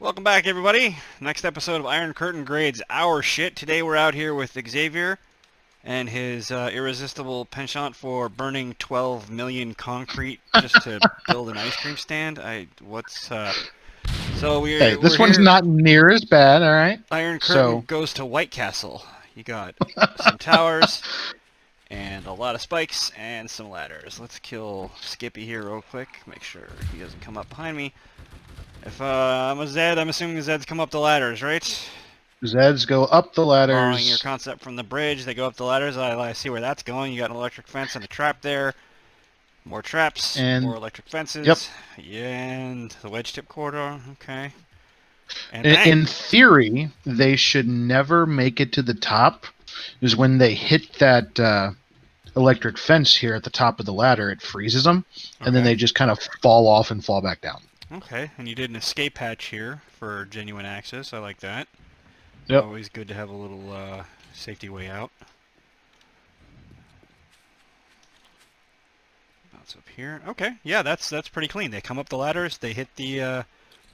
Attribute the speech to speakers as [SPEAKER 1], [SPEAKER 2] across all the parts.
[SPEAKER 1] Welcome back, everybody. Next episode of Iron Curtain grades our shit. Today we're out here with Xavier and his irresistible penchant for burning 12 million concrete just to build an ice cream stand. So we're
[SPEAKER 2] This one's
[SPEAKER 1] here.
[SPEAKER 2] not near as bad, all right?
[SPEAKER 1] Iron Curtain goes to White Castle. You got some towers and a lot of spikes and some ladders. Let's kill Skippy here real quick. Make sure he doesn't come up behind me. If I'm a Zed, I'm assuming the Zeds come up the ladders, right?
[SPEAKER 2] Zeds go up the ladders.
[SPEAKER 1] Following your concept from the bridge, they go up the ladders. I see where that's going. You got an electric fence and a trap there. More traps,
[SPEAKER 2] and
[SPEAKER 1] more electric fences.
[SPEAKER 2] Yep.
[SPEAKER 1] And the wedge tip corridor. Okay. And
[SPEAKER 2] in theory, they should never make it to the top. Is when they hit that electric fence here at the top of the ladder, it freezes them, and then they just kind of fall off and fall back down.
[SPEAKER 1] Okay, and you did an escape hatch here for genuine access. I like that.
[SPEAKER 2] Yep.
[SPEAKER 1] Always good to have a little safety way out. That's up here. Okay, yeah, that's pretty clean. They come up the ladders, they hit the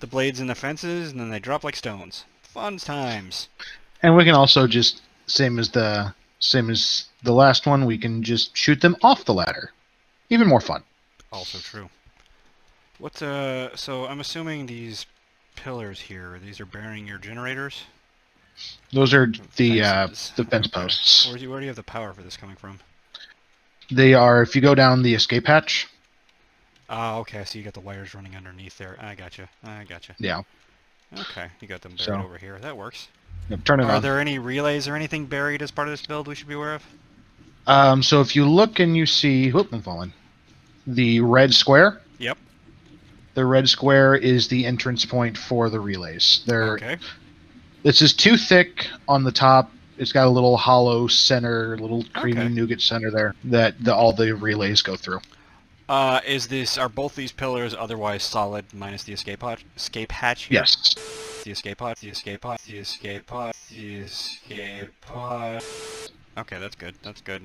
[SPEAKER 1] blades in the fences, and then they drop like stones. Fun times.
[SPEAKER 2] And we can also just same as the last one. We can just shoot them off the ladder. Even more fun.
[SPEAKER 1] Also true. So I'm assuming these pillars here, these are bearing your generators?
[SPEAKER 2] Those are the fence posts.
[SPEAKER 1] Where do you have the power for this coming from?
[SPEAKER 2] They are, if you go down the escape hatch.
[SPEAKER 1] Ah, okay, so you got the wires running underneath there. I gotcha.
[SPEAKER 2] Yeah.
[SPEAKER 1] Okay, you got them buried over here. That works.
[SPEAKER 2] Yep, turn it on.
[SPEAKER 1] Are there any relays or anything buried as part of this build we should be aware of?
[SPEAKER 2] So if you look and you see... Whoop, I'm falling. The red square?
[SPEAKER 1] Yep.
[SPEAKER 2] The red square is the entrance point for the relays.
[SPEAKER 1] Okay.
[SPEAKER 2] This is too thick on the top. It's got a little hollow center, little creamy nougat center there that all the relays go through.
[SPEAKER 1] Are both these pillars otherwise solid minus the escape hatch here?
[SPEAKER 2] Yes.
[SPEAKER 1] The escape hatch. Okay, that's good.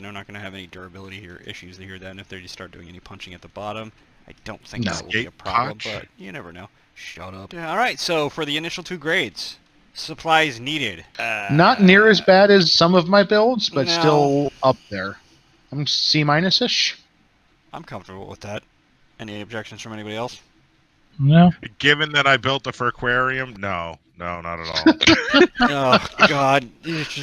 [SPEAKER 1] They're not going to have any durability here issues here then if they just start doing any punching at the bottom. I don't think that will be a problem, but you never know. Shut up. Alright, so for the initial 2 grades, supplies needed.
[SPEAKER 2] Not near as bad as some of my builds, but still up there. I'm C-ish.
[SPEAKER 1] I'm comfortable with that. Any objections from anybody else?
[SPEAKER 3] No.
[SPEAKER 4] Given that I built the aquarium, no, not at all.
[SPEAKER 1] Oh, God.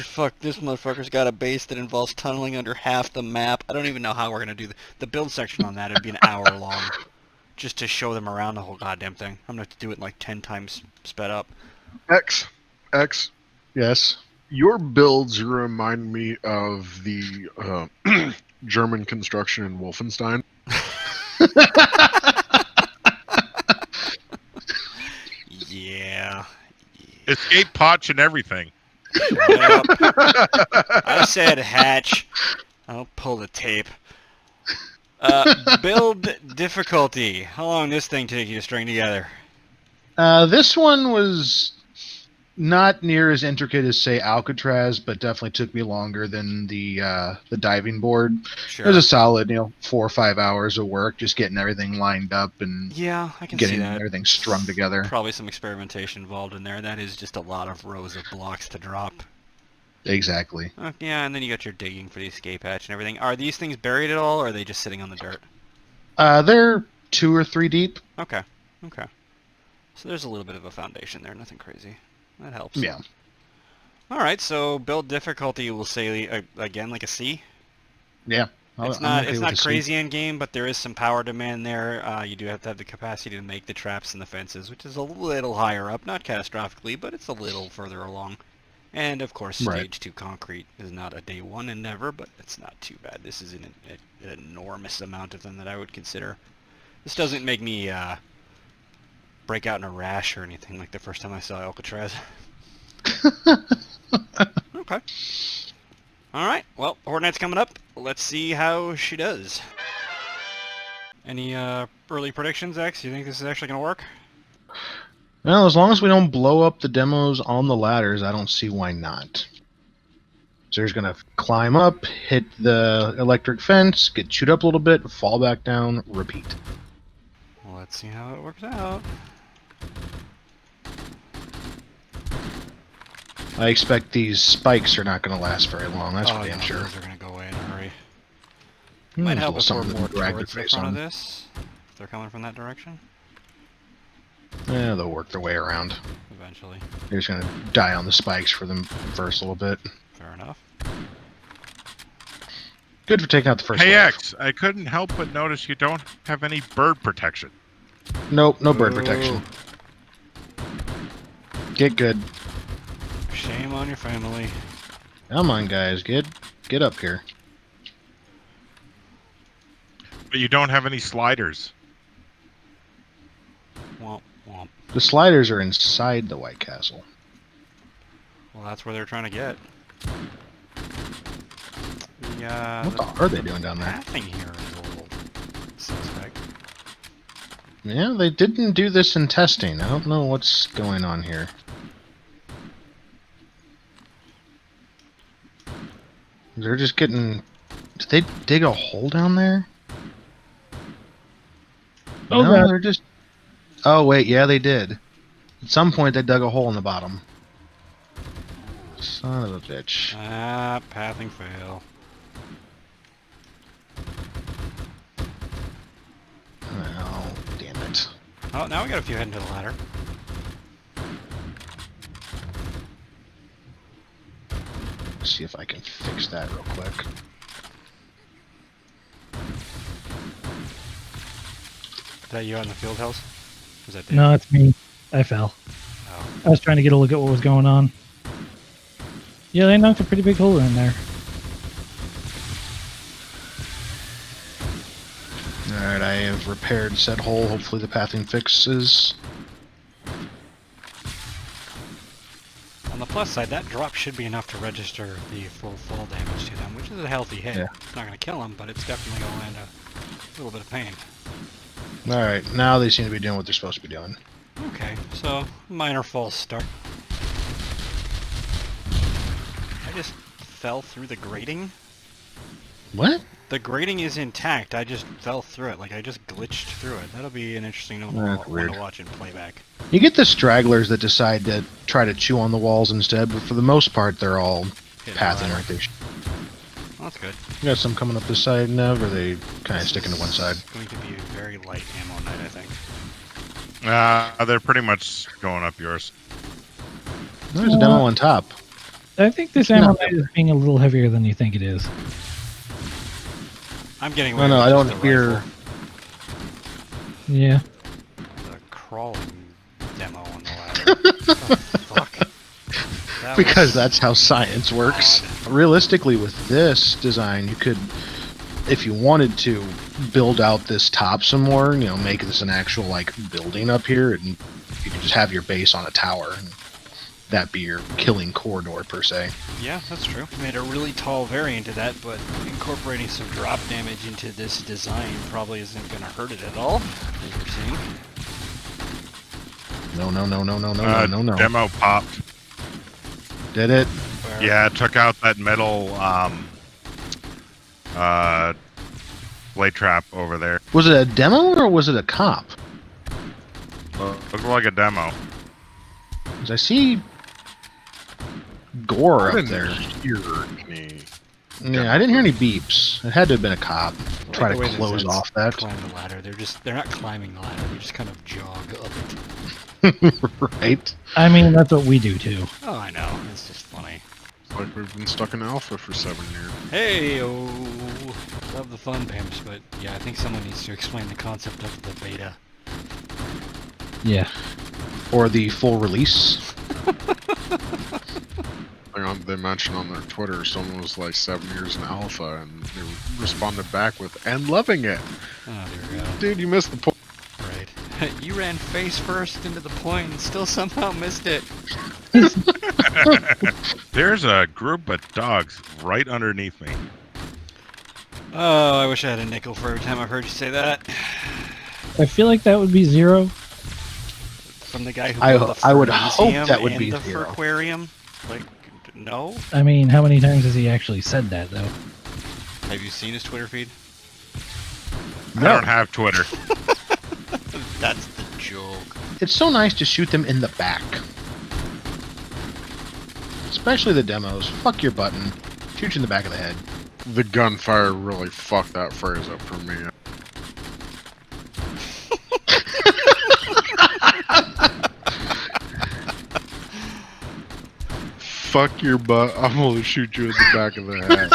[SPEAKER 1] Fuck, this motherfucker's got a base that involves tunneling under half the map. I don't even know how we're going to do the build section on that. It'd be an hour long just to show them around the whole goddamn thing. I'm going to have to do it in like 10 times sped up.
[SPEAKER 5] X.
[SPEAKER 2] Yes.
[SPEAKER 5] Your builds remind me of the German construction in Wolfenstein.
[SPEAKER 1] Yeah.
[SPEAKER 4] Escape potch and everything.
[SPEAKER 1] I said hatch. I'll pull the tape. Build difficulty. How long did this thing take you to string together?
[SPEAKER 2] This one was not near as intricate as, say, Alcatraz, but definitely took me longer than the diving board.
[SPEAKER 1] Sure.
[SPEAKER 2] It was a solid, 4 or 5 hours of work, just getting everything lined up and
[SPEAKER 1] I can see that.
[SPEAKER 2] Everything strung together.
[SPEAKER 1] Probably some experimentation involved in there. That is just a lot of rows of blocks to drop.
[SPEAKER 2] Exactly.
[SPEAKER 1] Yeah, and then you got your digging for the escape hatch and everything. Are these things buried at all, or are they just sitting on the dirt?
[SPEAKER 2] They're 2 or 3 deep.
[SPEAKER 1] Okay. So there's a little bit of a foundation there, nothing crazy. That helps.
[SPEAKER 2] Yeah.
[SPEAKER 1] Alright, so build difficulty, we'll say, again, like a C?
[SPEAKER 2] Yeah.
[SPEAKER 1] It's not crazy in game, but there is some power demand there. You do have to have the capacity to make the traps and the fences, which is a little higher up. Not catastrophically, but it's a little further along. And, of course, Stage 2 concrete is not a day 1 endeavor, but it's not too bad. This is an enormous amount of them that I would consider. This doesn't make me break out in a rash or anything like the first time I saw Alcatraz. Okay. Alright, well, Hornet's coming up. Let's see how she does. Any early predictions, X? You think this is actually going to work?
[SPEAKER 2] Well, as long as we don't blow up the demos on the ladders, I don't see why not. So he's going to climb up, hit the electric fence, get chewed up a little bit, fall back down, repeat.
[SPEAKER 1] Let's see how it works out.
[SPEAKER 2] I expect these spikes are not going to last very long. That's for
[SPEAKER 1] oh,
[SPEAKER 2] damn
[SPEAKER 1] yeah,
[SPEAKER 2] sure.
[SPEAKER 1] those are going to go away in a hurry. Might
[SPEAKER 2] There's a
[SPEAKER 1] help
[SPEAKER 2] little
[SPEAKER 1] if we're
[SPEAKER 2] something
[SPEAKER 1] more
[SPEAKER 2] to drag their
[SPEAKER 1] towards the
[SPEAKER 2] face
[SPEAKER 1] front of
[SPEAKER 2] on.
[SPEAKER 1] this. If they're coming from that direction.
[SPEAKER 2] Yeah, they'll work their way around.
[SPEAKER 1] Eventually.
[SPEAKER 2] They're just going to die on the spikes for them first a little bit.
[SPEAKER 1] Fair enough.
[SPEAKER 2] Good for taking out the first
[SPEAKER 4] Hey,
[SPEAKER 2] wave.
[SPEAKER 4] X, I couldn't help but notice you don't have any bird protection.
[SPEAKER 2] Nope, no bird
[SPEAKER 1] Ooh.
[SPEAKER 2] protection. Get good.
[SPEAKER 1] Shame on your family.
[SPEAKER 2] Come on, guys. Get up here.
[SPEAKER 4] But you don't have any sliders.
[SPEAKER 1] Womp, womp.
[SPEAKER 2] The sliders are inside the White Castle.
[SPEAKER 1] Well, that's where they're trying to get. Yeah.
[SPEAKER 2] What are they doing down there?
[SPEAKER 1] Pathing here is a little suspect.
[SPEAKER 2] Yeah, they didn't do this in testing. I don't know what's going on here. They're just getting... Did they dig a hole down there?
[SPEAKER 3] Oh,
[SPEAKER 2] no,
[SPEAKER 3] God.
[SPEAKER 2] they're just... Oh, wait, yeah, they did. At some point, they dug a hole in the bottom. Son of a bitch.
[SPEAKER 1] Ah, pathing fail.
[SPEAKER 2] Oh, damn it.
[SPEAKER 1] Oh, now we got a few heading to the ladder.
[SPEAKER 2] Let's see if I can fix that real quick.
[SPEAKER 1] Is that you out in the field house? Was that Dave?
[SPEAKER 3] No, it's me. I fell.
[SPEAKER 1] Oh.
[SPEAKER 3] I was trying to get a look at what was going on. Yeah, they knocked a pretty big hole in there.
[SPEAKER 2] Alright, I have repaired said hole. Hopefully the pathing fixes.
[SPEAKER 1] On the plus side, that drop should be enough to register the full fall damage to them, which is a healthy hit.
[SPEAKER 2] Yeah.
[SPEAKER 1] It's not going to kill them, but it's definitely going to land a little bit of pain.
[SPEAKER 2] Alright, now they seem to be doing what they're supposed to be doing.
[SPEAKER 1] Okay, so minor false start. I just fell through the grating.
[SPEAKER 2] What?
[SPEAKER 1] The grating is intact. I just fell through it. Like, I just glitched through it. That'll be an interesting one
[SPEAKER 2] That's
[SPEAKER 1] to
[SPEAKER 2] weird.
[SPEAKER 1] watch in playback.
[SPEAKER 2] You get the stragglers that decide to try to chew on the walls instead, but for the most part, they're all
[SPEAKER 1] Hitting
[SPEAKER 2] pathing
[SPEAKER 1] the
[SPEAKER 2] like they should.
[SPEAKER 1] Well, that's good.
[SPEAKER 2] You got some coming up this side, Nev, or they kind of sticking to one side?
[SPEAKER 1] It's going to be a very light ammo night, I think.
[SPEAKER 4] They're pretty much going up yours.
[SPEAKER 2] There's a demo on top.
[SPEAKER 3] I think this ammo is being a little heavier than you think it is.
[SPEAKER 1] I'm getting
[SPEAKER 2] No,
[SPEAKER 1] away
[SPEAKER 2] no,
[SPEAKER 1] with
[SPEAKER 2] I don't
[SPEAKER 1] just the
[SPEAKER 2] hear...
[SPEAKER 1] rifle.
[SPEAKER 3] Yeah.
[SPEAKER 1] The crawling demo on the ladder. What the fuck? That
[SPEAKER 2] Because
[SPEAKER 1] was
[SPEAKER 2] that's how science works.
[SPEAKER 1] odd.
[SPEAKER 2] Realistically, with this design, you could, if you wanted to, build out this top some more, you know, make this an actual, like, building up here, and you could just have your base on a tower, and that be your killing corridor, per se.
[SPEAKER 1] Yeah, that's true. Made a really tall variant of that, but incorporating some drop damage into this design probably isn't going to hurt it at all, as you're seeing.
[SPEAKER 2] No, no, no, no, no, no, no, no.
[SPEAKER 4] Demo popped.
[SPEAKER 2] Did it?
[SPEAKER 1] Where-
[SPEAKER 4] Yeah, it took out that metal blade trap over there.
[SPEAKER 2] Was it a demo, or was it a cop?
[SPEAKER 4] Looked like a demo.
[SPEAKER 2] Because I see gore
[SPEAKER 5] I
[SPEAKER 2] up
[SPEAKER 5] didn't
[SPEAKER 2] there.
[SPEAKER 5] hear any.
[SPEAKER 2] Yeah, I didn't hear any beeps. It had to have been a cop.
[SPEAKER 1] I
[SPEAKER 2] Try
[SPEAKER 1] like
[SPEAKER 2] to
[SPEAKER 1] the way the
[SPEAKER 2] close
[SPEAKER 1] Zeds
[SPEAKER 2] off that.
[SPEAKER 1] climb the ladder. They're not climbing the ladder. They just kind of jog up it.
[SPEAKER 2] Right?
[SPEAKER 3] I mean, that's what we do too.
[SPEAKER 1] Oh, I know. It's just funny.
[SPEAKER 5] It's like we've been stuck in alpha for 7 years.
[SPEAKER 1] Hey, oh, love the fun pimps, but yeah, I think someone needs to explain the concept of the beta.
[SPEAKER 3] Yeah.
[SPEAKER 2] Or the full release.
[SPEAKER 5] They mentioned on their Twitter someone was like 7 years in alpha, and they responded back with, and loving it.
[SPEAKER 1] Oh, dear God.
[SPEAKER 5] Dude, you missed the point.
[SPEAKER 1] Right. You ran face first into the point and still somehow missed it.
[SPEAKER 4] There's a group of dogs right underneath me.
[SPEAKER 1] Oh, I wish I had a nickel for every time I've heard you say that.
[SPEAKER 3] I feel like that would be 0.
[SPEAKER 1] From the guy who
[SPEAKER 2] I-
[SPEAKER 1] built the
[SPEAKER 2] I would
[SPEAKER 1] fur
[SPEAKER 2] hope
[SPEAKER 1] museum
[SPEAKER 2] that would
[SPEAKER 1] and
[SPEAKER 2] be
[SPEAKER 1] the
[SPEAKER 2] 0.
[SPEAKER 1] aquarium. Like, no?
[SPEAKER 3] I mean, how many times has he actually said that, though?
[SPEAKER 1] Have you seen his Twitter feed?
[SPEAKER 4] I don't have Twitter.
[SPEAKER 1] That's the joke.
[SPEAKER 2] It's so nice to shoot them in the back. especially the demos. Fuck your button. Shoot you in the back of the head.
[SPEAKER 5] The gunfire really fucked that phrase up for me. Fuck your butt, I'm gonna shoot you in the back of the head.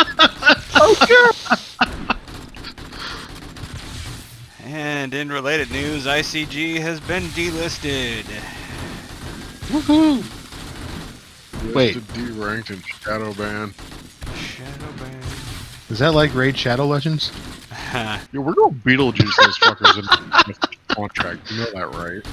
[SPEAKER 1] And in related news, ICG has been delisted.
[SPEAKER 2] Woohoo! Wait.
[SPEAKER 5] D-ranked and shadow ban.
[SPEAKER 1] Shadow ban.
[SPEAKER 2] Is that like Raid Shadow Legends?
[SPEAKER 5] Yeah, we're gonna Beetlejuice those fuckers in contract. You know that, right?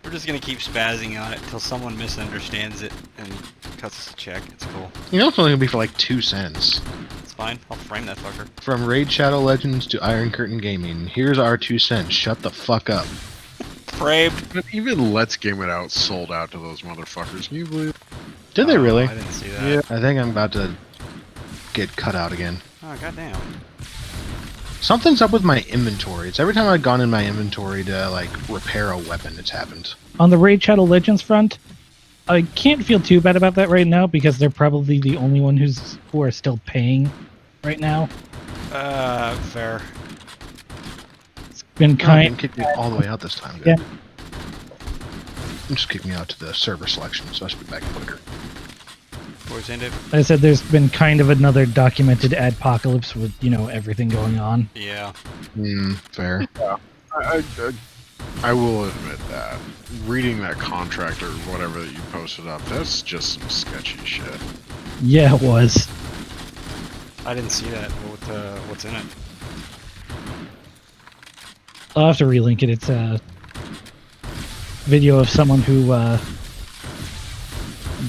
[SPEAKER 1] We're just gonna keep spazzing on it until someone misunderstands it and cuts us a check. It's cool.
[SPEAKER 2] You know it's only gonna be for like 2 cents.
[SPEAKER 1] It's fine. I'll frame that fucker.
[SPEAKER 2] From Raid Shadow Legends to Iron Curtain Gaming, here's our 2 cents. Shut the fuck up.
[SPEAKER 1] Framed.
[SPEAKER 5] But even Let's Game It Out sold out to those motherfuckers. Can you believe?
[SPEAKER 2] Did they really?
[SPEAKER 1] I didn't see that.
[SPEAKER 5] Yeah.
[SPEAKER 2] I think I'm about to get cut out again.
[SPEAKER 1] Oh, goddamn.
[SPEAKER 2] Something's up with my inventory. It's every time I've gone in my inventory to like repair a weapon, it's happened.
[SPEAKER 3] On the Raid Shadow Legends front, I can't feel too bad about that right now because they're probably the only one who are still paying right now.
[SPEAKER 1] Fair.
[SPEAKER 3] It's been
[SPEAKER 2] Didn't kick me all the way out this time. Good.
[SPEAKER 3] Yeah.
[SPEAKER 2] I'm just kicking me out to the server selection, so I should be back quicker.
[SPEAKER 1] Boys ended.
[SPEAKER 3] I said there's been kind of another documented adpocalypse with, you know, everything going on.
[SPEAKER 1] Yeah.
[SPEAKER 2] Fair.
[SPEAKER 5] I will admit that. Reading that contract or whatever that you posted up, that's just some sketchy shit.
[SPEAKER 3] Yeah, it was.
[SPEAKER 1] I didn't see that. What's in it?
[SPEAKER 3] I'll have to relink it. It's a video of someone who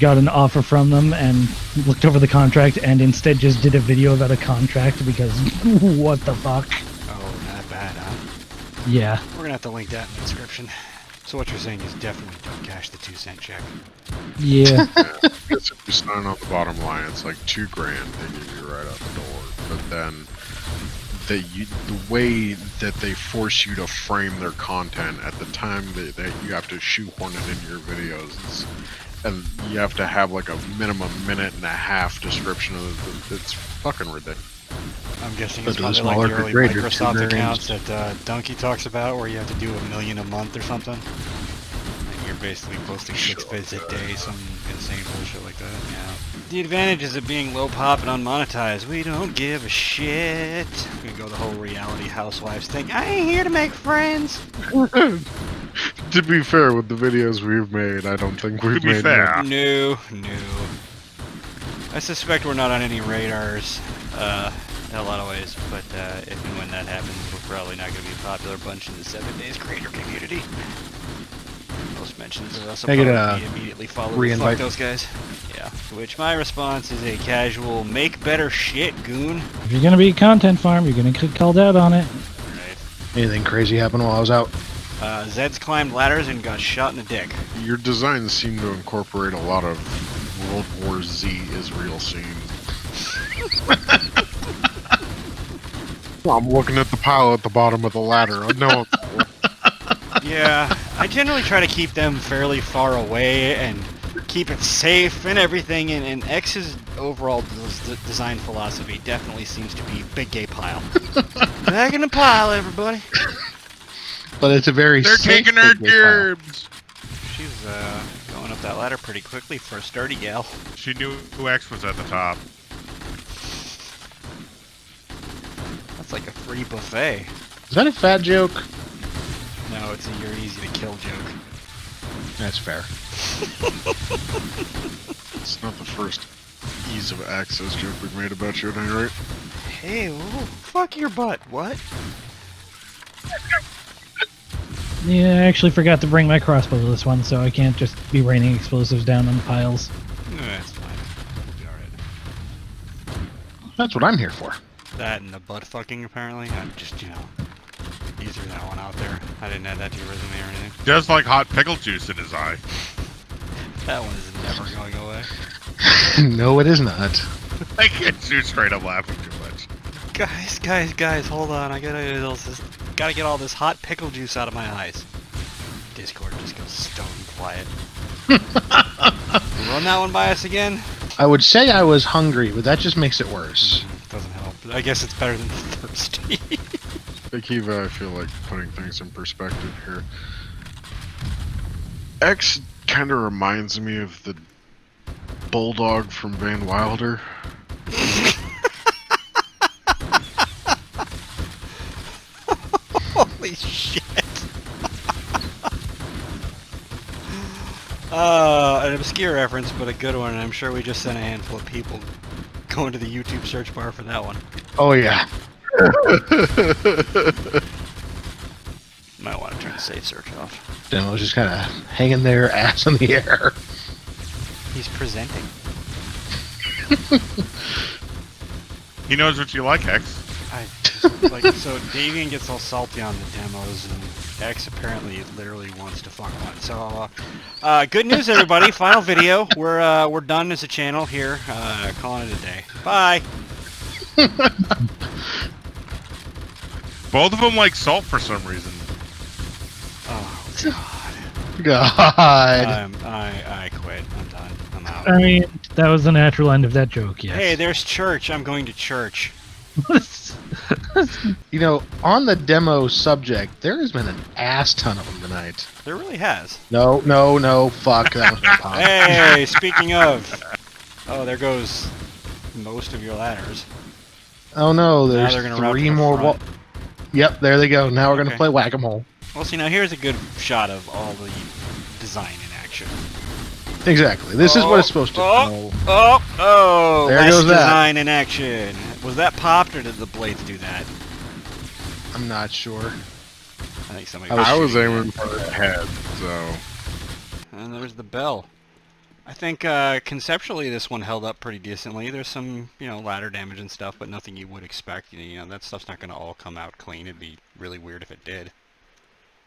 [SPEAKER 3] got an offer from them and looked over the contract and instead just did a video about a contract because what the fuck?
[SPEAKER 1] Oh, not bad, huh?
[SPEAKER 3] Yeah.
[SPEAKER 1] We're gonna have to link that in the description. So what you're saying is definitely don't cash the 2 cent check.
[SPEAKER 3] Yeah.
[SPEAKER 5] If you sign on the bottom line, it's like $2,000 they give you right out the door. But then the way that they force you to frame their content at the time that you have to shoehorn it into your videos, and you have to have like a minimum 1.5-minute description of it. It's fucking ridiculous.
[SPEAKER 1] I'm guessing
[SPEAKER 2] But
[SPEAKER 1] it's
[SPEAKER 2] those
[SPEAKER 1] probably like
[SPEAKER 2] smaller
[SPEAKER 1] the early
[SPEAKER 2] graders,
[SPEAKER 1] Microsoft
[SPEAKER 2] they're
[SPEAKER 1] accounts that Donkey talks about, where you have to do $1 million a month or something. And you're basically posting 6 vids a day, some insane bullshit like that. Yeah. The advantages of being low pop and unmonetized, we don't give a shit. We go the whole reality housewives thing. I ain't here to make friends.
[SPEAKER 5] To be fair, with the videos we've made, I don't think we've
[SPEAKER 4] To be
[SPEAKER 5] made
[SPEAKER 4] fair.
[SPEAKER 1] No. I suspect we're not on any radars. In a lot of ways, but if and when that happens, we're probably not going to be a popular bunch in the 7 Days creator community. Most mentions of us will
[SPEAKER 2] Can I get
[SPEAKER 1] probably
[SPEAKER 2] a
[SPEAKER 1] be immediately followed.
[SPEAKER 2] re-invite?
[SPEAKER 1] Fuck those guys. Yeah. To which my response is a casual, make better shit, goon.
[SPEAKER 3] If you're gonna be a content farm, you're gonna get called out on it.
[SPEAKER 1] Right.
[SPEAKER 2] Anything crazy happened while I was out?
[SPEAKER 1] Zeds climbed ladders and got shot in the dick.
[SPEAKER 5] Your designs seem to incorporate a lot of World War Z Israel scenes. I'm looking at the pile at the bottom of the ladder. I know.
[SPEAKER 1] Yeah, I generally try to keep them fairly far away and keep it safe and everything, and X's overall design philosophy definitely seems to be big gay pile. Back in the pile, everybody.
[SPEAKER 2] But it's a very
[SPEAKER 4] They're
[SPEAKER 2] safe
[SPEAKER 4] taking our
[SPEAKER 2] big pile.
[SPEAKER 4] gerbs.
[SPEAKER 1] She's going up that ladder pretty quickly for a sturdy gal.
[SPEAKER 4] She knew who X was at the top.
[SPEAKER 1] That's like a free buffet.
[SPEAKER 2] Is that a fat joke?
[SPEAKER 1] No, it's a you're easy to kill joke.
[SPEAKER 2] That's fair.
[SPEAKER 5] It's not the first ease of access joke we've made about you, at any rate.
[SPEAKER 1] Hey, whoa, fuck your butt. What?
[SPEAKER 3] Yeah, I actually forgot to bring my crossbow to this one, so I can't just be raining explosives down on piles.
[SPEAKER 1] No, that's fine. We'll be alright.
[SPEAKER 2] That's what I'm here for.
[SPEAKER 1] That and the butt fucking, apparently. I'm just, you threw that one out there. I didn't add that to your resume or anything.
[SPEAKER 4] Just like hot pickle juice in his eye.
[SPEAKER 1] That one is never going away.
[SPEAKER 2] No, it is not.
[SPEAKER 4] I can't do straight up laughing too much.
[SPEAKER 1] Guys, hold on. I gotta get all this hot pickle juice out of my eyes. Discord just goes stone quiet. run that one by us again?
[SPEAKER 2] I would say I was hungry, but that just makes it worse.
[SPEAKER 1] Doesn't help. I guess it's better than thirsty.
[SPEAKER 5] Akiva, I feel like putting things in perspective here. X kind of reminds me of the bulldog from Van Wilder.
[SPEAKER 1] Holy shit. An obscure reference, but a good one, and I'm sure we just sent a handful of people going to the YouTube search bar for that one.
[SPEAKER 2] Oh yeah.
[SPEAKER 1] Might want to turn the safe search off.
[SPEAKER 2] Demo's just kind of hanging there, ass in the air.
[SPEAKER 1] He's presenting.
[SPEAKER 4] He knows what you like, X.
[SPEAKER 1] So Davian gets all salty on the demos, and X apparently literally wants to fuck one. So, good news, everybody! Final video. We're done as a channel here. Calling it a day. Bye.
[SPEAKER 4] Both of them like salt for some reason.
[SPEAKER 1] Oh God.
[SPEAKER 2] God.
[SPEAKER 1] I quit. I'm done. I'm out.
[SPEAKER 3] I mean, that was the natural end of that joke, yes.
[SPEAKER 1] Hey, there's church. I'm going to church.
[SPEAKER 2] You know, on the demo subject, there has been an ass ton of them tonight.
[SPEAKER 1] There really has.
[SPEAKER 2] No, fuck. That was my pop.
[SPEAKER 1] Hey, speaking of. Oh, there goes most of your ladders.
[SPEAKER 2] Oh no,
[SPEAKER 1] Now
[SPEAKER 2] there's
[SPEAKER 1] they're gonna route to
[SPEAKER 2] 3
[SPEAKER 1] the
[SPEAKER 2] more.
[SPEAKER 1] front.
[SPEAKER 2] Yep, there they go. Now we're
[SPEAKER 1] Okay.
[SPEAKER 2] gonna play whack-a-mole.
[SPEAKER 1] Well, see, now here's a good shot of all the design in action.
[SPEAKER 2] Exactly. This is what it's supposed to.
[SPEAKER 1] Oh!
[SPEAKER 2] There
[SPEAKER 1] Less
[SPEAKER 2] goes that.
[SPEAKER 1] design in action. Was that popped, or did the blades do that?
[SPEAKER 2] I'm not sure.
[SPEAKER 1] I think somebody.
[SPEAKER 5] I was
[SPEAKER 1] shooting
[SPEAKER 5] aiming
[SPEAKER 1] it.
[SPEAKER 5] for the head, so
[SPEAKER 1] And there's the bell. I think conceptually this one held up pretty decently. There's some, ladder damage and stuff, but nothing you would expect. That stuff's not going to all come out clean. It'd be really weird if it did.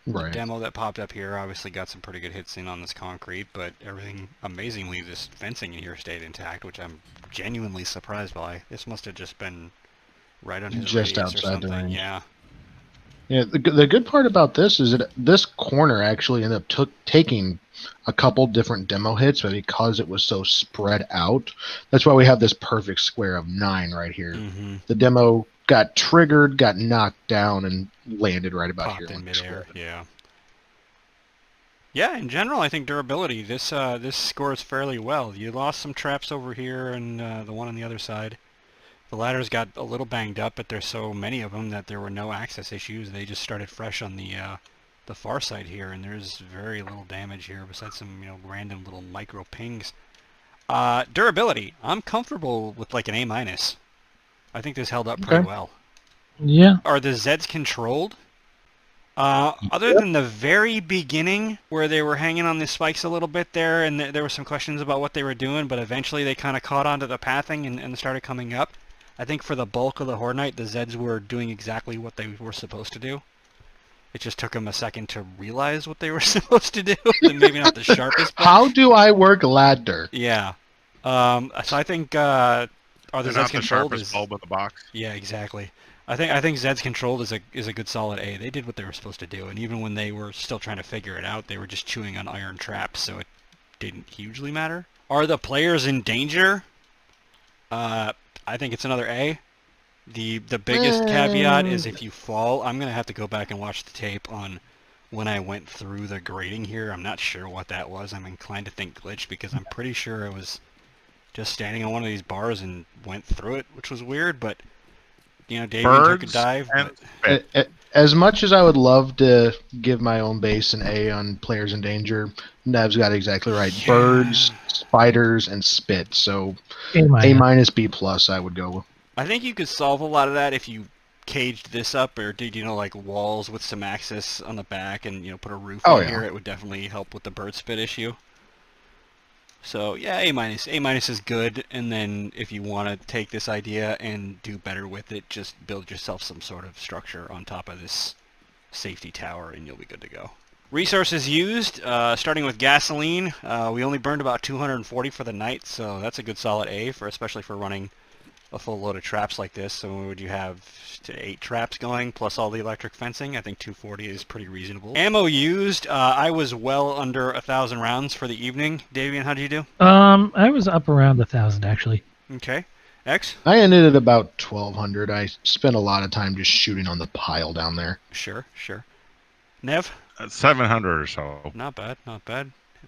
[SPEAKER 1] The
[SPEAKER 2] Right.
[SPEAKER 1] demo that popped up here obviously got some pretty good hits in on this concrete, but everything, amazingly, this fencing in here stayed intact, which I'm genuinely surprised by. This must have just been right on his
[SPEAKER 2] Just
[SPEAKER 1] radius or
[SPEAKER 2] outside the
[SPEAKER 1] something.
[SPEAKER 2] range.
[SPEAKER 1] Yeah.
[SPEAKER 2] Yeah, the good part about this is that this corner actually ended up taking a couple different demo hits, but because it was so spread out, that's why we have this perfect square of 9 right here.
[SPEAKER 1] Mm-hmm.
[SPEAKER 2] The demo got triggered, got knocked down, and landed right about
[SPEAKER 1] Popped
[SPEAKER 2] here.
[SPEAKER 1] in
[SPEAKER 2] on the
[SPEAKER 1] midair.
[SPEAKER 2] square.
[SPEAKER 1] Yeah. Yeah, in general, I think durability. This scores fairly well. You lost some traps over here, and the one on the other side. The ladders got a little banged up, but there's so many of them that there were no access issues. They just started fresh on the far side here, and there's very little damage here besides some random little micro pings. Durability. I'm comfortable with like an A-. I think this held up pretty
[SPEAKER 2] Okay.
[SPEAKER 1] well.
[SPEAKER 3] Yeah.
[SPEAKER 1] Are the Zeds controlled? Other than the very beginning where they were hanging on the spikes a little bit there, and there were some questions about what they were doing, but eventually they kind of caught onto the pathing and started coming up. I think for the bulk of the Horde Night, the Zeds were doing exactly what they were supposed to do. It just took them a second to realize what they were supposed to do. Maybe not the sharpest. But
[SPEAKER 2] How do I work ladder?
[SPEAKER 1] yeah. So I think are the
[SPEAKER 4] They're
[SPEAKER 1] Zeds
[SPEAKER 4] not the
[SPEAKER 1] controlled?
[SPEAKER 4] sharpest bulb in the box.
[SPEAKER 1] Yeah, exactly. I think Zeds Controlled is a good solid A. They did what they were supposed to do, and even when they were still trying to figure it out, they were just chewing on iron traps, so it didn't hugely matter. Are the players in danger? I think it's another A. The biggest caveat is if you fall. I'm gonna have to go back and watch the tape on when I went through the grading here. I'm not sure what that was. I'm inclined to think glitch because I'm pretty sure I was just standing on one of these bars and went through it, which was weird, but Davian took a
[SPEAKER 4] Birds
[SPEAKER 1] dive.
[SPEAKER 4] and
[SPEAKER 1] But
[SPEAKER 2] As much as I would love to give my own base an A on players in danger, Nev's got it exactly right.
[SPEAKER 1] Yeah.
[SPEAKER 2] Birds, spiders, and spit. So A-, B+, I would go.
[SPEAKER 1] I think you could solve a lot of that if you caged this up or did, like walls with some access on the back and, put a roof
[SPEAKER 2] Oh,
[SPEAKER 1] on
[SPEAKER 2] yeah.
[SPEAKER 1] here. It would definitely help with the bird spit issue. So, yeah, A-. A- is good, and then if you want to take this idea and do better with it, just build yourself some sort of structure on top of this safety tower and you'll be good to go. Resources used, starting with gasoline, we only burned about 240 for the night, so that's a good solid A, especially for running a full load of traps like this. So would you have 8 traps going plus all the electric fencing? I think 240 is pretty reasonable. Ammo used, I was well under 1,000 rounds for the evening. Davian, how did you do?
[SPEAKER 3] I was up around 1,000 actually.
[SPEAKER 1] Okay. X?
[SPEAKER 2] I ended at about 1,200. I spent a lot of time just shooting on the pile down there.
[SPEAKER 1] Sure. Nev?
[SPEAKER 4] 700 or so.
[SPEAKER 1] Not bad.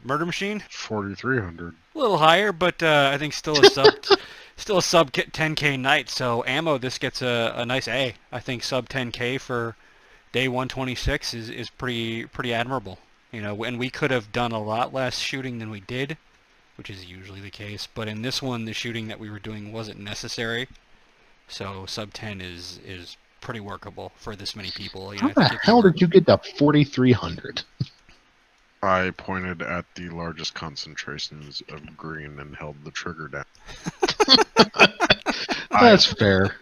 [SPEAKER 1] Murder Machine?
[SPEAKER 5] 4,300.
[SPEAKER 1] A little higher, but I think still a sub 10k night. So ammo, this gets a nice A. I think sub 10k for day 126 is pretty admirable. You know, and we could have done a lot less shooting than we did, which is usually the case. But in this one, the shooting that we were doing wasn't necessary. So sub 10 is pretty workable for this many people. You know,
[SPEAKER 2] How the hell did you get to 4,300?
[SPEAKER 5] I pointed at the largest concentrations of green and held the trigger down.
[SPEAKER 2] That's fair.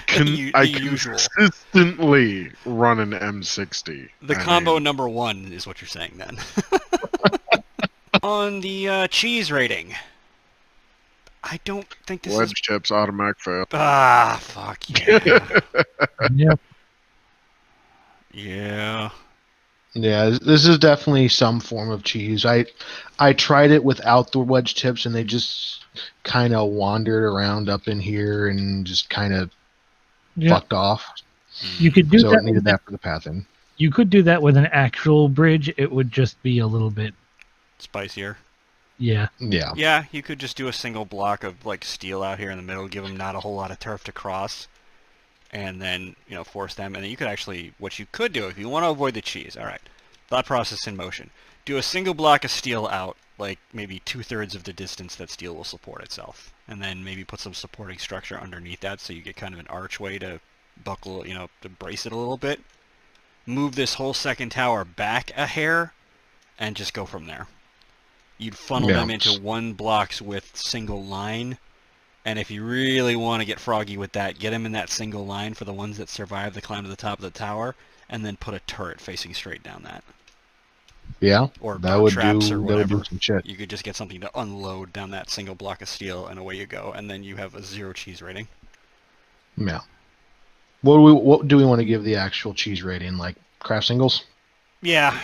[SPEAKER 5] I
[SPEAKER 1] usual.
[SPEAKER 5] consistently run an M60.
[SPEAKER 1] The combo number 1 is what you're saying then. On the cheese rating, I don't think this
[SPEAKER 5] wedge
[SPEAKER 1] is...
[SPEAKER 5] chips, automatic fail.
[SPEAKER 1] Ah, fuck yeah.
[SPEAKER 3] Yep.
[SPEAKER 1] Yeah.
[SPEAKER 2] Yeah, this is definitely some form of cheese. I tried it without the wedge tips, and they just kind of wandered around up in here and just kind of fucked off.
[SPEAKER 3] You could do
[SPEAKER 2] So
[SPEAKER 3] that.
[SPEAKER 2] it needed that for the pathing.
[SPEAKER 3] You could do that with an actual bridge. It would just be a little bit
[SPEAKER 1] Spicier.
[SPEAKER 3] Yeah.
[SPEAKER 2] Yeah.
[SPEAKER 1] Yeah, you could just do a single block of like steel out here in the middle, give them not a whole lot of turf to cross, and then, you know, force them. And then you could actually, what you could do if you want to avoid the cheese, all right, thought process in motion. Do a single block of steel out, like maybe 2/3 of the distance that steel will support itself, and then maybe put some supporting structure underneath that, so you get kind of an archway to buckle, you know, to brace it a little bit. Move this whole second tower back a hair, and just go from there. You'd funnel them into one block's width single line, and if you really want to get froggy with that, get them in that single line for the ones that survive the climb to the top of the tower, and then put a turret facing straight down that.
[SPEAKER 2] Yeah,
[SPEAKER 1] Or
[SPEAKER 2] that would
[SPEAKER 1] traps
[SPEAKER 2] do,
[SPEAKER 1] or
[SPEAKER 2] that
[SPEAKER 1] whatever.
[SPEAKER 2] would do some shit.
[SPEAKER 1] You could just get something to unload down that single block of steel, and away you go, and then you have a 0 cheese rating.
[SPEAKER 2] Yeah. What do we want to give the actual cheese rating? Like craft singles?
[SPEAKER 1] Yeah,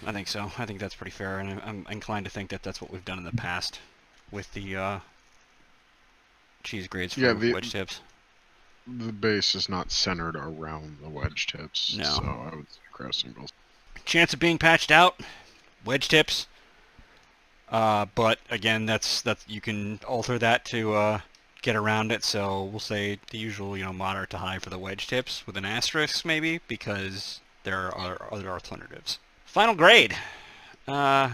[SPEAKER 1] I think so. I think that's pretty fair, and I'm inclined to think that that's what we've done in the past with the cheese grades for wedge tips.
[SPEAKER 5] The base is not centered around the wedge tips,
[SPEAKER 1] No.
[SPEAKER 5] so I would say craft singles.
[SPEAKER 1] Chance of being patched out, wedge tips. But again, that's you can alter that to get around it. So we'll say the usual, you know, moderate to high for the wedge tips with an asterisk maybe, because there are other alternatives. Final grade, A-.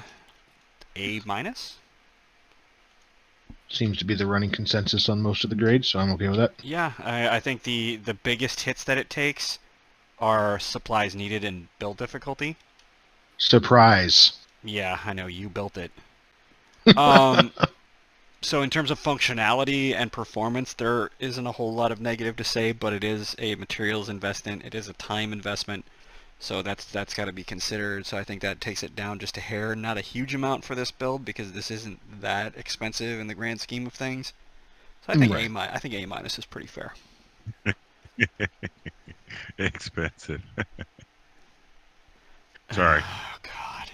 [SPEAKER 2] Seems to be the running consensus on most of the grades, so I'm okay with that.
[SPEAKER 1] Yeah, I think the biggest hits that it takes are supplies needed and build difficulty.
[SPEAKER 2] Surprise.
[SPEAKER 1] Yeah, I know, you built it. So in terms of functionality and performance, there isn't a whole lot of negative to say, but it is a materials investment, it is a time investment, so that's got to be considered. So I think that takes it down just a hair, not a huge amount for this build, because this isn't that expensive in the grand scheme of things. So I think
[SPEAKER 2] Right.
[SPEAKER 1] I think A- is pretty fair.
[SPEAKER 4] Expensive. Sorry.
[SPEAKER 1] Oh God.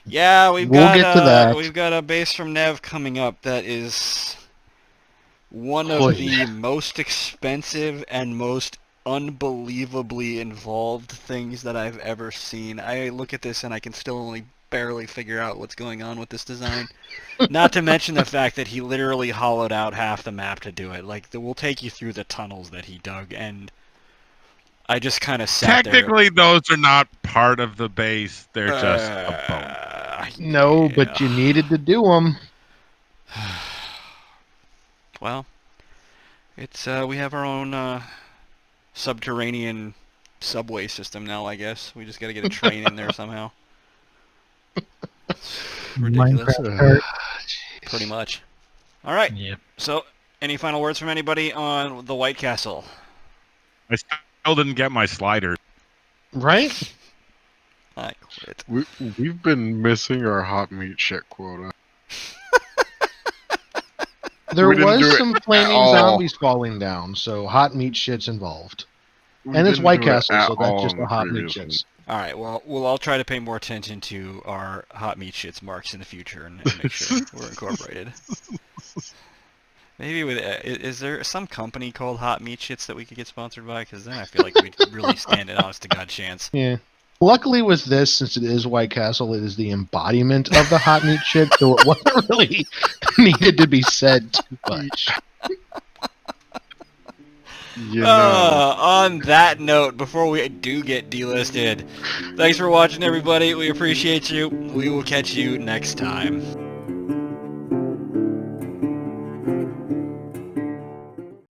[SPEAKER 1] Yeah, we'll
[SPEAKER 2] get to that.
[SPEAKER 1] We've got a base from Nev coming up that is one of
[SPEAKER 2] Oy.
[SPEAKER 1] the most expensive and most unbelievably involved things that I've ever seen. I look at this and I can still only barely figure out what's going on with this design. Not to mention the fact that he literally hollowed out half the map to do it. Like, we'll take you through the tunnels that he dug, and I just kind of sat
[SPEAKER 4] Technically, those are not part of the base. They're just a bone.
[SPEAKER 1] there.
[SPEAKER 2] No, but you needed to do them.
[SPEAKER 1] Well, it's we have our own subterranean subway system now, I guess. We just got to get a train in there somehow. Ridiculous.
[SPEAKER 3] Minecraft art.
[SPEAKER 1] Pretty much. All right.
[SPEAKER 3] Yep.
[SPEAKER 1] So, any final words from anybody on the White Castle?
[SPEAKER 4] I still didn't get my sliders.
[SPEAKER 2] Right?
[SPEAKER 1] I quit.
[SPEAKER 5] We've been missing our hot meat shit quota.
[SPEAKER 2] There
[SPEAKER 5] We didn't do
[SPEAKER 2] was
[SPEAKER 5] it
[SPEAKER 2] some
[SPEAKER 5] at
[SPEAKER 2] flaming
[SPEAKER 5] all.
[SPEAKER 2] zombies falling down, so hot meat shit's involved.
[SPEAKER 5] We
[SPEAKER 2] And it's
[SPEAKER 5] didn't
[SPEAKER 2] White
[SPEAKER 5] do it
[SPEAKER 2] Castle,
[SPEAKER 5] at
[SPEAKER 2] so that's
[SPEAKER 5] all
[SPEAKER 2] just
[SPEAKER 5] in
[SPEAKER 2] the
[SPEAKER 5] the
[SPEAKER 2] hot meat
[SPEAKER 5] previous one.
[SPEAKER 2] shits.
[SPEAKER 1] All right, well, we'll all try to pay more attention to our hot meat shits marks in the future and make sure we're incorporated. Maybe with is there some company called Hot Meat Shits that we could get sponsored by? Because then I feel like we'd really stand an honest to god chance.
[SPEAKER 2] Yeah. Luckily with this, since it is White Castle, it is the embodiment of the hot meat shit, so it wasn't really needed to be said too much.
[SPEAKER 5] You know.
[SPEAKER 1] On that note, before we do get delisted, thanks for watching, everybody. We appreciate you. We will catch you next time.